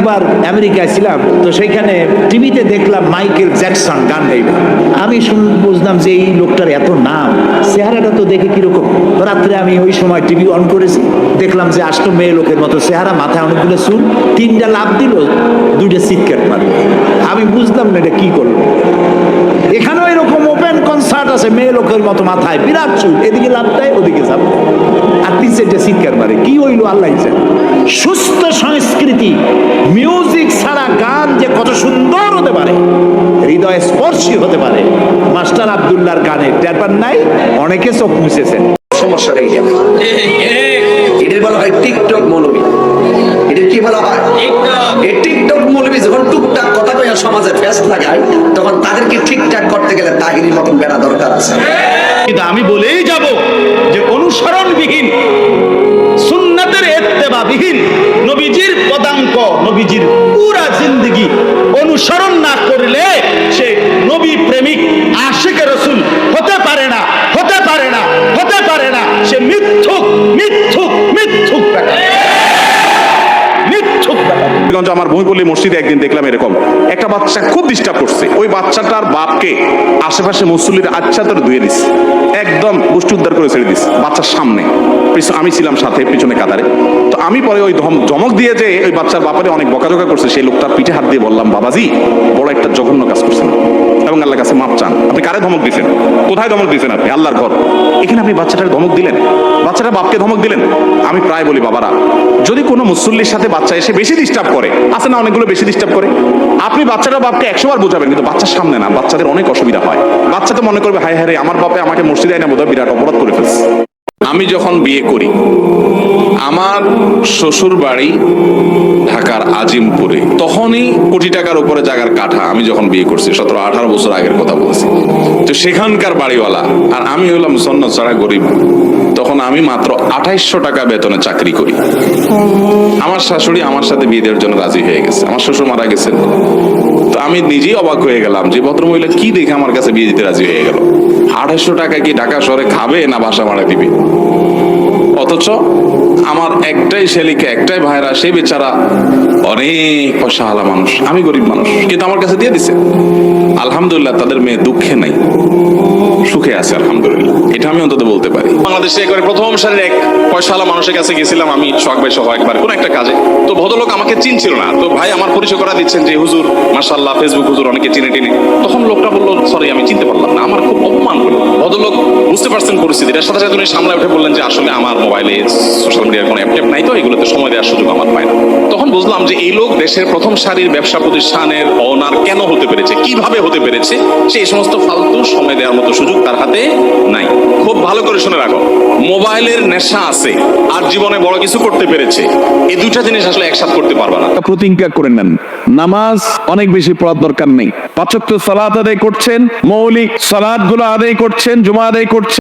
একবার আমেরিকায় ছিলাম, তো সেইখানে টিভিতে দেখলাম মাইকেল জ্যাকসন গান গাইবে। আমি বুঝলাম যে এই লোকটার এত নাম, চেহারাটা তো দেখে কিরকম। তো রাত্রে আমি ওই সময় টিভি অন করেছি, দেখলাম যে আষ্ট মেয়ে লোকের মতো চেহারা, মাথায় অনেকগুলো চুল, তিনটা লাফ দিল, দুইটা চিৎকার মারল। আমি বুঝলাম না এটা কি করলো। এখানেও এরকম ওপেন কনসার্ট আছে, মেয়ে লোকের মতো মাথায় বিরাট চুল, এদিকে লাভ দেয় ওদিকে চাপ দেয়, আর তিন চারটা চিৎকার মারে। কি হইলো আল্লাহ জানে। সুস্থ সংস্কৃতি, মিউজিক ছাড়া গান যে কত সুন্দর হতে পারে, হৃদয় স্পর্শী হতে পারে, মাস্টার আব্দুল্লাহর গানে টের পান নাই? অনেকে চোখ মুছেছেন। সমস্যা নেই, এদের বলা হয় টিকটক মৌলবী। এদের কি বলা হয়? এই টিকটক মৌলবী যখন টুকটাক কথা কইয়া সমাজে ফেস লাগায়, তখন তাদেরকে ঠিকঠাক করতে গেলে তাহিরির মতন বেড়া দরকার আছে। কিন্তু আমি বলেই যাব যে অনুসরণবিহীন, সুন্নাতের ইত্তেবাবিহীন, নবীজির পদাঙ্ক, নবীজির পুরা জিন্দেগি অনুসরণ না করলে সে নবী প্রেমিক আশিকে রাসূল হতে পারে না, হতে পারে না, হতে পারে না। সে মিথ্যুক, মিথ্যুক, মিথ্যুক বেটা, মিথ্যুক বেটা। আমার ভূমিপল্লী মসজিদে একদিন দেখলাম এরকম একটা বাচ্চা খুব ডিস্টার্ব করছে। ওই বাচ্চাটার বাপকে আশেপাশে মুসল্লির আচ্ছা তোর ধুয়ে দিস, একদম গোষ্ঠী উদ্ধার করে ছেড়ে দিস বাচ্চার সামনে। আমি ছিলাম সাথে পিছনে কাতারে। তো আমি পরে ওই ধমক দিয়ে যে ওই বাচ্চার বাপারে অনেক বকাঝকা করছে, সেই লোকটার পিঠে হাত দিয়ে বললাম, বাবাজি বড় একটা জঘন্য কাজ করছেন এবং আল্লাহর কাছে মাপ চান। আপনি কারে ধমক দিয়েছেন? কোথায় ধমক দিয়েছেন আপনি? আল্লাহর ঘর, এখানে আপনি বাচ্চাটার ধমক দিলেন, বাচ্চাটার বাপকে ধমক দিলেন। আমি প্রায় বলি, বাবারা, যদি কোনো মুসল্লির সাথে বাচ্চা এসে বেশি ডিস্টার্ব করে, আছে না অনেকগুলো বেশি ডিস্টার্ব করে, আপনি বাচ্চাটার বাপকে 100 বার বোঝাবেন, কিন্তু বাচ্চার সামনে না। বাচ্চাদের অনেক অসুবিধা হয়। বাচ্চা তো মনে করবে, হায় হায় রে, আমার বাপে আমাকে মসজিদে না বোধহয় বিরাট অপরাধ করে ফেলছে। আমি যখন বিয়ে করি, আমার শ্বশুর বাড়ি ঢাকার আজিমপুরে, তখনই কোটি টাকার উপরে জায়গার কাঠা। আমি যখন বিয়ে করছি 17-18 বছর আগের কথা বলছি। তো সেখানকার বাড়িওয়ালা আর আমি হলাম সন্ন্যত ছাড়া গরিব। তখন আমি মাত্র 2800 টাকা বেতনে চাকরি করি। আমার শাশুড়ি আমার সাথে বিয়ে দেওয়ার জন্য রাজি হয়ে গেছে। আমার শ্বশুর মারা গেছেন। তো আমি নিজেই অবাক হয়ে গেলাম যে ভদ্রমহিলা কি দেখে আমার কাছে বিয়ে দিতে রাজি হয়ে গেল। 2800 টাকা কি ঢাকা শহরে খাবে না বাসা ভাড়া দিবে? অথচ আমার একটাই শেলিকে, একটাই ভাইরা, সেই বেচারা অনেক পয়সাওয়ালা মানুষ, আমি গরিব মানুষ, কিন্তু আমার কাছে দিয়ে দিছে। আলহামদুলিল্লাহ, তাদের মেয়ে দুঃখে নাই, সুখে আছে আলহামদুলিল্লাহ। এটা আমি অন্তত বলতে পারি। বাংলাদেশে একবার প্রথম সারির এক পয়সাওয়ালা মানুষের কাছে গেছিলাম আমি, সোহাগ ভাই সহ, একবার কোন একটা কাজে। তো ভদ্রলোক আমাকে চিনছিল না। তো ভাই আমার পরিচয় করা দিচ্ছেন যে হুজুর, মাশাআল্লাহ, ফেসবুক হুজুর, অনেকে চিনে টিনে। তখন লোকটা বললো, সরি আমি চিনতে পারলাম না। আমার খুব অপমান হলো। ভদ্রলোক বুঝতে পারছেন পরিস্থিতির সাথে সাথে উনি সামলায় উঠে বললেন যে আসলে আমার মোবাইলে সোশ্যাল মিডিয়ার কোনো অ্যাপ নাই, তো এগুলোতে সময় দেওয়ার সুযোগ আমার পায় না। তখন বুঝলাম যে এই লোক দেশের প্রথম সারির ব্যবসা প্রতিষ্ঠানের ওনার কেন হতে পেরেছে, কিভাবে হতে পেরেছে। সেই সমস্ত ফালতু সময় দেওয়ার মতো সুযোগ তার হাতে নাই। খুব ভালো করে শুনে রাখো, মোবাইলের নেশা আছে আর জীবনে বড় কিছু করতে পেরেছে, এই দুইটা জিনিস আসলে একসাথে করতে পারবা না। প্রতিজ্ঞা করে নেন, নামাজ অনেক বেশি পড়ার দরকার নেই। 5 ওয়াক্ত সালাত আদায় করছেন, মৌলিক সালাত গুলো আদায় করছেন, জুমা আদায় করছেন।